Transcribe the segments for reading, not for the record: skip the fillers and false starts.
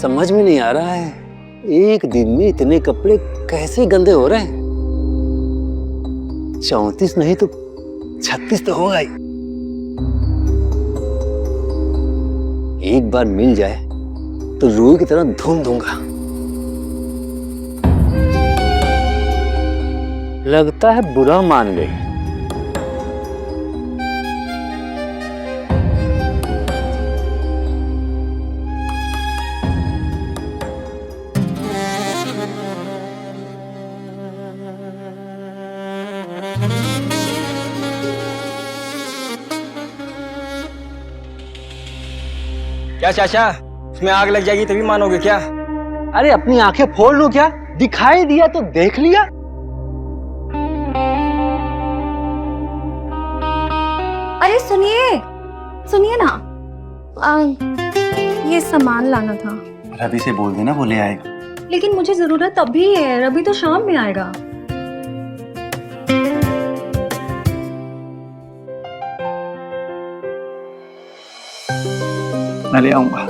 समझ में नहीं आ रहा है, एक दिन में इतने कपड़े कैसे गंदे हो रहे हैं। 34 नहीं तो 36 तो होगा ही। एक बार मिल जाए तो रूह की तरह धूम दूंगा। लगता है बुरा मान गई। क्या चाचा, इसमें आग लग जाएगी तभी मानोगे क्या? अरे अपनी आंखें फोड़ लूं क्या? दिखाई दिया तो देख लिया। अरे सुनिए ना, ये सामान लाना था। रवि से बोल देना, वो ले आएगा। लेकिन मुझे जरूरत अभी है, रवि तो शाम में आएगा। मैं ले आऊंगा।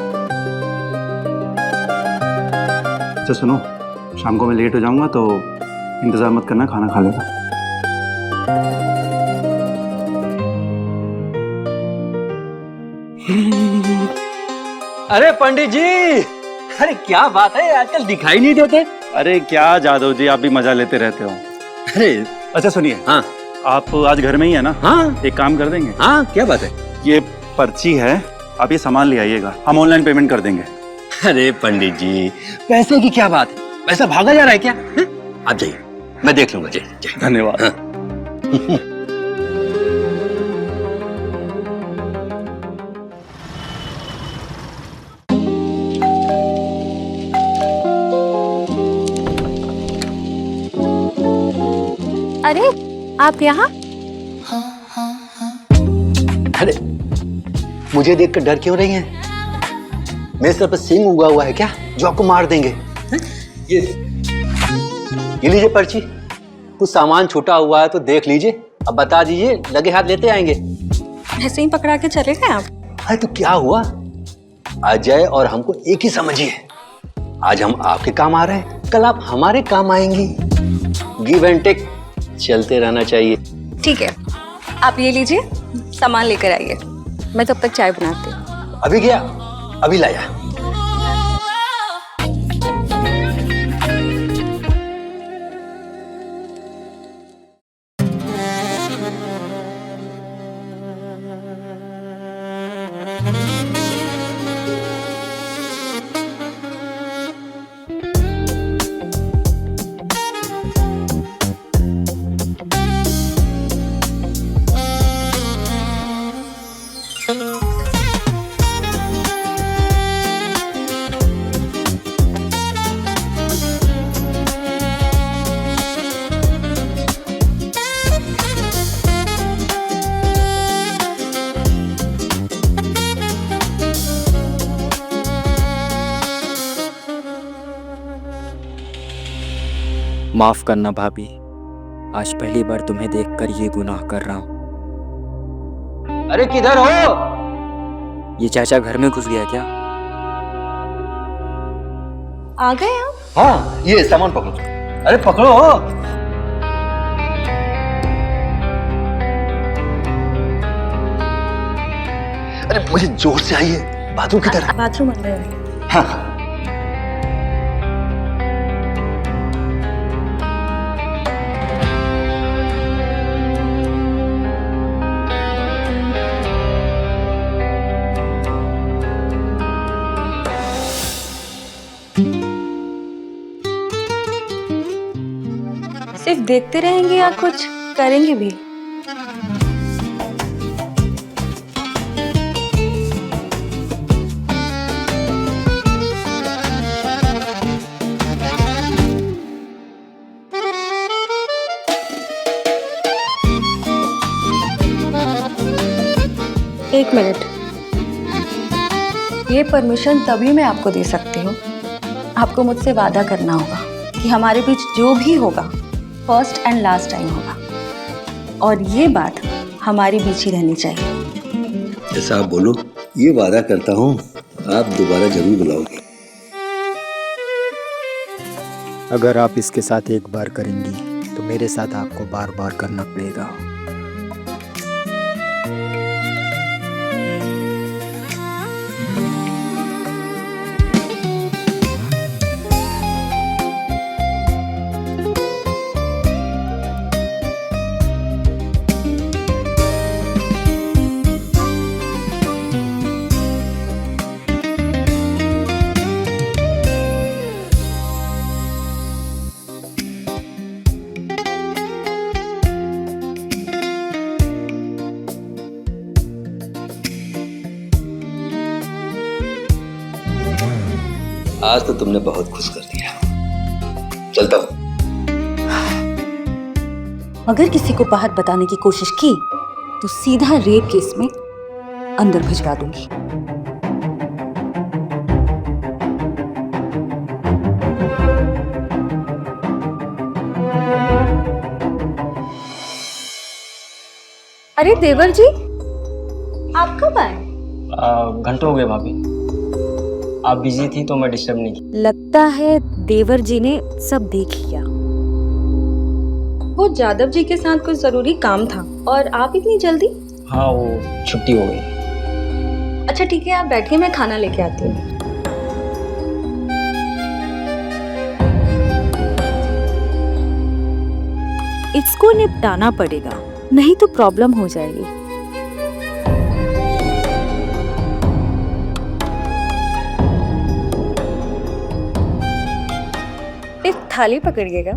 अच्छा सुनो, शाम को मैं लेट हो जाऊंगा तो इंतजार मत करना, खाना खा लेना। अरे पंडित जी, अरे क्या बात है, आजकल दिखाई नहीं देते। अरे क्या जादव जी, आप भी मजा लेते रहते हो। अरे अच्छा सुनिए, हाँ आप आज घर में ही है ना? हाँ एक काम कर देंगे? हाँ, क्या बात है? ये पर्ची है, आप ये सामान ले आइएगा, हम ऑनलाइन पेमेंट कर देंगे। अरे पंडित जी, पैसे की क्या बात है? पैसा भागा जा रहा है क्या? आप जाइए, मैं देख लूंगा। जाइए। धन्यवाद। हाँ। अरे आप यहाँ? अरे मुझे देखकर डर क्यों रही हैं? मेरे सर पर सिंह उगा हुआ है क्या जो आपको मार देंगे? ये लीजिए पर्ची, कुछ सामान छूटा हुआ है तो देख लीजिए, अब बता दीजिए, लगे हाथ लेते आएंगे। ऐसे ही पकड़ा के चले गए आप? अरे तो क्या हुआ, अजय और हमको एक ही समझिए। आज हम आपके काम आ रहे हैं, कल आप हमारे काम आएंगी। गिव एंड टेक चलते रहना चाहिए। ठीक है, आप ये लीजिए, सामान लेकर आइए, मैं तब तक चाय बनाती हूँ। अभी गया, अभी लाया। माफ करना भाभी, आज पहली बार तुम्हें देखकर ये गुनाह कर रहा हूँ। अरे किधर हो? ये चाचा घर में घुस गया क्या? आ गए आप? हाँ, ये सामान पकड़ो। अरे पकड़ो। अरे मुझे जोर से आइए, बाथरूम की तरफ। बाथरूम अंदर है। हाँ। सिर्फ देखते रहेंगे या कुछ करेंगे भी? एक मिनट, ये परमिशन तभी मैं आपको दे सकती हूँ, आपको मुझसे वादा करना होगा कि हमारे बीच जो भी होगा फर्स्ट एंड लास्ट टाइम होगा, और ये बात हमारे बीच ही रहनी चाहिए। जैसा आप बोलो, ये वादा करता हूँ आप दोबारा जरूर बुलाओगे। अगर आप इसके साथ एक बार करेंगी तो मेरे साथ आपको बार बार करना पड़ेगा। आज तो तुमने बहुत खुश कर दिया। चलता हूं। अगर किसी को बाहर बताने की कोशिश की तो सीधा रेप केस में अंदर भिजवा दूंगी। अरे देवर जी, आप कब आए? घंटों हो गए भाभी। आप बिजी थी तो मैं डिस्टर्ब नहीं की। लगता है देवर जी ने सब देख लिया। वो जादव जी के साथ कुछ जरूरी काम था और आप इतनी जल्दी? हाँ, वो छुट्टी हो गई। अच्छा ठीक है, आप बैठिए, मैं खाना लेके आती हूँ। इसको निपटाना पड़ेगा, नहीं तो प्रॉब्लम हो जाएगी। एक थाली पकड़िएगा।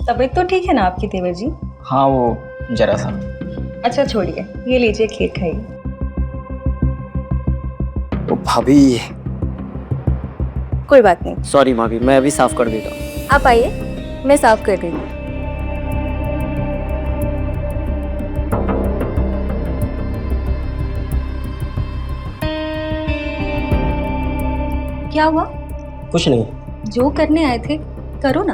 तबीयत तो ठीक है ना आपकी देवर जी? हाँ, वो जरा सा। अच्छा छोड़िए, ये लीजिए, खीर खाइए। ओ भाभी, कोई बात नहीं, सॉरी भाभी, मैं अभी साफ कर देता हूँ। आप आइए, मैं साफ कर रही हूँ। क्या हुआ? कुछ नहीं। जो करने आए थे करो ना।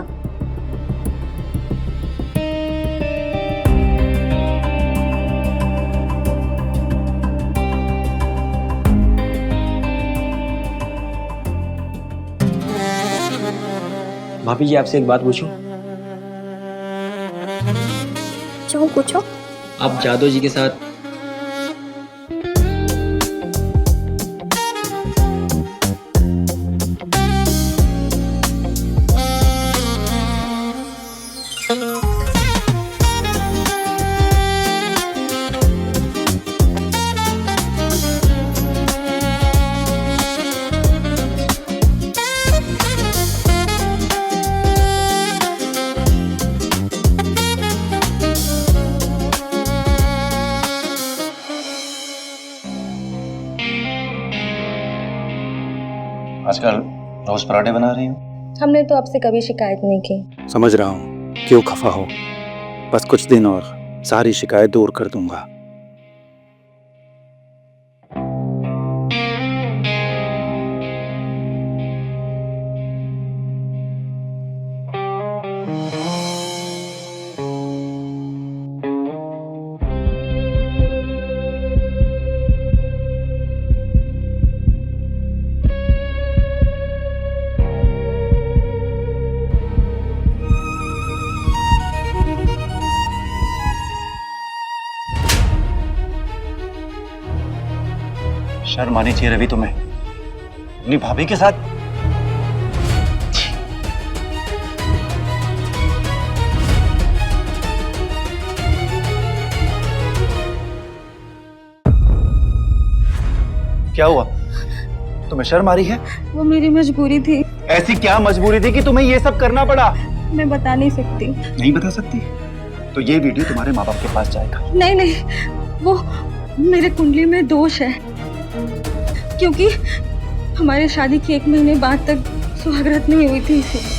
भाभी जी, आपसे एक बात पूछूं? जो पूछो। आप जादव जी के साथ आजकल रोज पराठे बना रही हो? हमने तो आपसे कभी शिकायत नहीं की। समझ रहा हूँ, क्यों खफा हो। बस कुछ दिन और सारी शिकायत दूर कर दूंगा। शर्म आनी चाहिए रवि तुम्हें, अपनी भाभी के साथ। क्या हुआ? तुम्हें शर्म आ रही है? वो मेरी मजबूरी थी। ऐसी क्या मजबूरी थी कि तुम्हें ये सब करना पड़ा? मैं बता नहीं सकती। नहीं बता सकती? तो ये वीडियो तुम्हारे माँ बाप के पास जाएगा। नहीं नहीं, वो मेरे कुंडली में दोष है, क्योंकि हमारे शादी के 1 महीने बाद तक सुहागरात नहीं हुई थी। इसे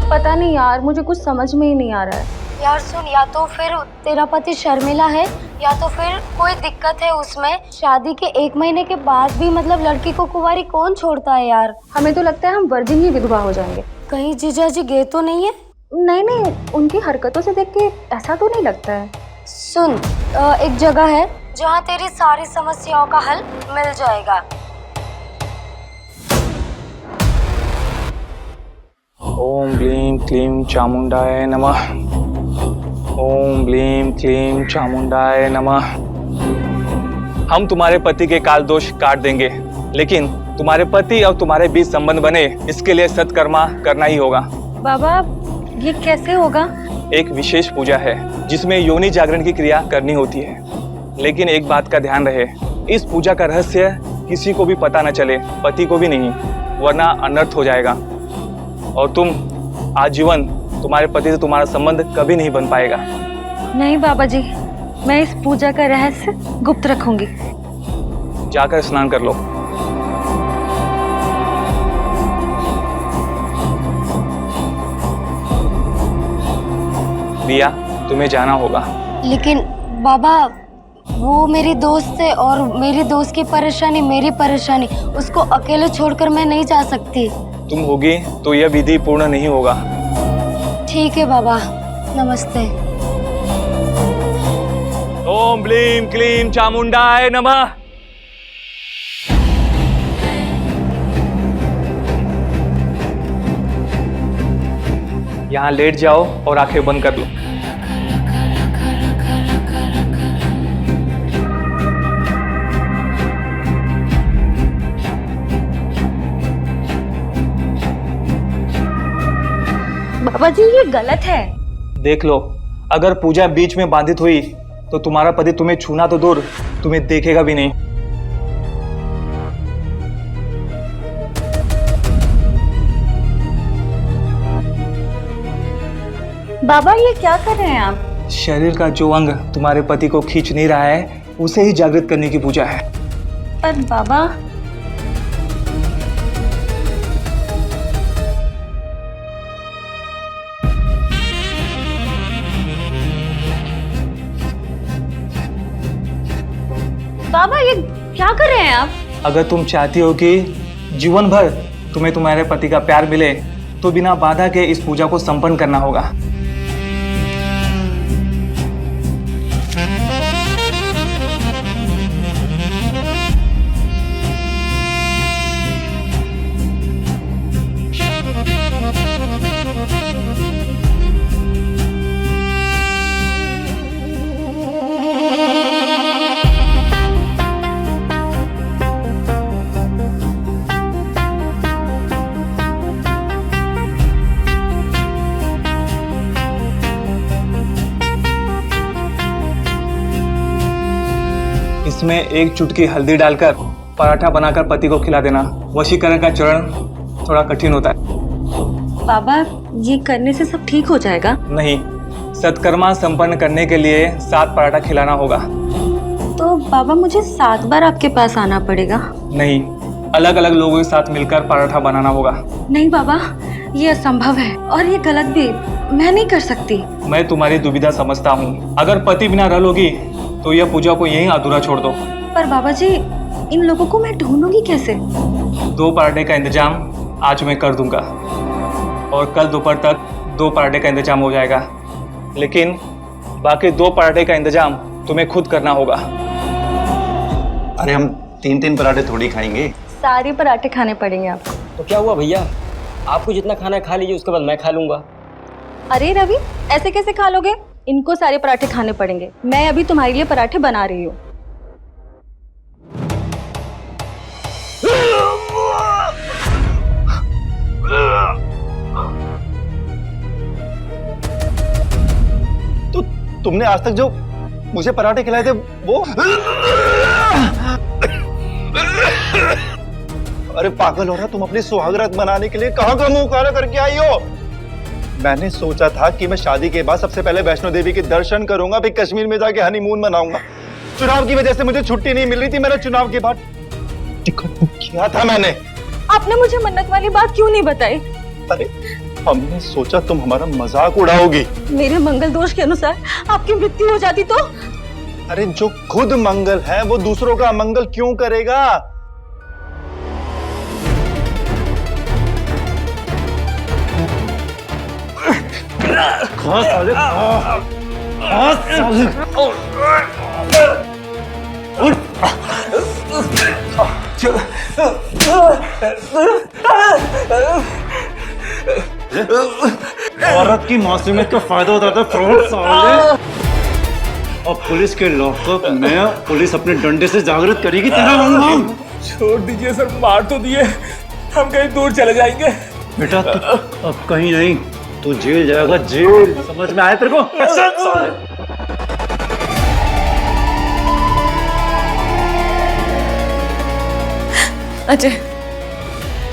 पता नहीं नहीं यार, मुझे कुछ समझ में ही नहीं आ रहा है। यार सुन, या तो फिर तेरा पति शर्मिला है या तो फिर कोई दिक्कत है उसमें। शादी के 1 महीने के बाद भी मतलब लड़की को कुंवारी कौन छोड़ता है यार। हमें तो लगता है हम वर्जिन ही विधवा हो जाएंगे। कहीं जीजा जी गए तो नहीं है? नहीं नहीं, उनकी हरकतों से देख के ऐसा तो नहीं लगता है। सुन, एक जगह है जहाँ तेरी सारी समस्याओं का हल मिल जाएगा। ओम ब्लीं क्लीं चामुंडाय नमः। ओम ब्लीं क्लीं चामुंडाय नमः। हम तुम्हारे पति के काल दोष काट देंगे, लेकिन तुम्हारे पति और तुम्हारे बीच संबंध बने, इसके लिए सत्कर्मा करना ही होगा। बाबा ये कैसे होगा? एक विशेष पूजा है जिसमें योनि जागरण की क्रिया करनी होती है, लेकिन एक बात का ध्यान रहे, इस पूजा का रहस्य किसी को भी पता न चले, पति को भी नहीं, वरना अनर्थ हो जाएगा और तुम आजीवन तुम्हारे पति से तुम्हारा संबंध कभी नहीं बन पाएगा। नहीं बाबा जी, मैं इस पूजा का रहस्य गुप्त रखूंगी। जाकर स्नान कर लो। दिया, तुम्हें जाना होगा। लेकिन बाबा, वो मेरी दोस्त है और मेरी दोस्त की परेशानी मेरी परेशानी, उसको अकेले छोड़कर मैं नहीं जा सकती। तुम होगी तो यह विधि पूर्ण नहीं होगा। ठीक है बाबा, नमस्ते। ओम ब्लीं क्लीं चामुंडाय नमः। यहाँ लेट जाओ और आंखें बंद कर लो। बाबा जी ये गलत है। देख लो, अगर पूजा बीच में बाधित हुई तो तुम्हारा पति तुम्हें छूना तो दूर, तुम्हें देखेगा भी नहीं। बाबा ये क्या कर रहे हैं आप? शरीर का जो अंग तुम्हारे पति को खींच नहीं रहा है, उसे ही जागृत करने की पूजा है। पर बाबा, बाबा ये क्या कर रहे हैं आप? अगर तुम चाहती हो कि जीवन भर तुम्हें तुम्हारे पति का प्यार मिले, तो बिना बाधा के इस पूजा को संपन्न करना होगा। इसमें एक चुटकी हल्दी डालकर पराठा बनाकर पति को खिला देना। वशीकरण का चरण थोड़ा कठिन होता है। बाबा ये करने से सब ठीक हो जाएगा? नहीं, सत्कर्मा संपन्न करने के लिए 7 पराठा खिलाना होगा। तो बाबा मुझे 7 बार आपके पास आना पड़ेगा? नहीं, अलग अलग लोगों के साथ मिलकर पराठा बनाना होगा। नहीं बाबा, ये असंभव है और ये गलत भी, मैं नहीं कर सकती। मैं तुम्हारी दुविधा समझता हूँ। अगर पति बिना रह लोगी तो यह पूजा को यहीं अधूरा छोड़ दो। पर बाबा जी, इन लोगों को मैं ढूंढूंगी कैसे? 2 पराठे का इंतजाम आज मैं कर दूंगा और कल दोपहर तक 2 पराठे का इंतजाम हो जाएगा, लेकिन बाकी 2 पराठे का इंतजाम तुम्हें खुद करना होगा। अरे हम 3-3 पराठे थोड़ी खाएंगे। सारे पराठे खाने पड़ेंगे आपको। तो क्या हुआ भैया, आपको जितना खाना है खा लीजिए, उसके बाद मैं खा लूंगा। अरे रवि, ऐसे कैसे खा लोगे? इनको सारे पराठे खाने पड़ेंगे। मैं अभी तुम्हारे लिए पराठे बना रही हूँ। तो तुमने आज तक जो मुझे पराठे खिलाए थे वो? अरे पागल हो रहा, तुम अपनी सुहागरात बनाने के लिए कहाँ का मुंह काला करके आई हो? मैंने सोचा था कि मैं शादी के बाद सबसे पहले वैष्णो देवी के दर्शन करूंगा, फिर कश्मीर में जाके हनीमून मनाऊंगा। चुनाव की वजह से मुझे छुट्टी नहीं मिल रही थी। मैंने चुनाव के बाद टिकट बुक किया था मैंने। आपने मुझे मन्नत वाली बात क्यों नहीं बताई? अरे हमने सोचा तुम हमारा मजाक उड़ाओगी। मेरे मंगल दोष के अनुसार आपकी मृत्यु हो जाती तो? अरे जो खुद मंगल है वो दूसरों का अमंगल क्यों करेगा? औरत की मासूमियत का फायदा उठाता फ्रॉड साले। और पुलिस के लॉकअप में पुलिस अपने डंडे से जागृत करेगी तेरा नाम। छोड़ दीजिए सर, मार तो दिए, हम कहीं दूर चले जाएंगे। बेटा तू अब कहीं नहीं, तू जेल जाएगा, जेल। समझ में आया तेरे को? अजय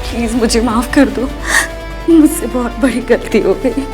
प्लीज मुझे माफ कर दो, मुझसे बहुत बड़ी गलती हो गई।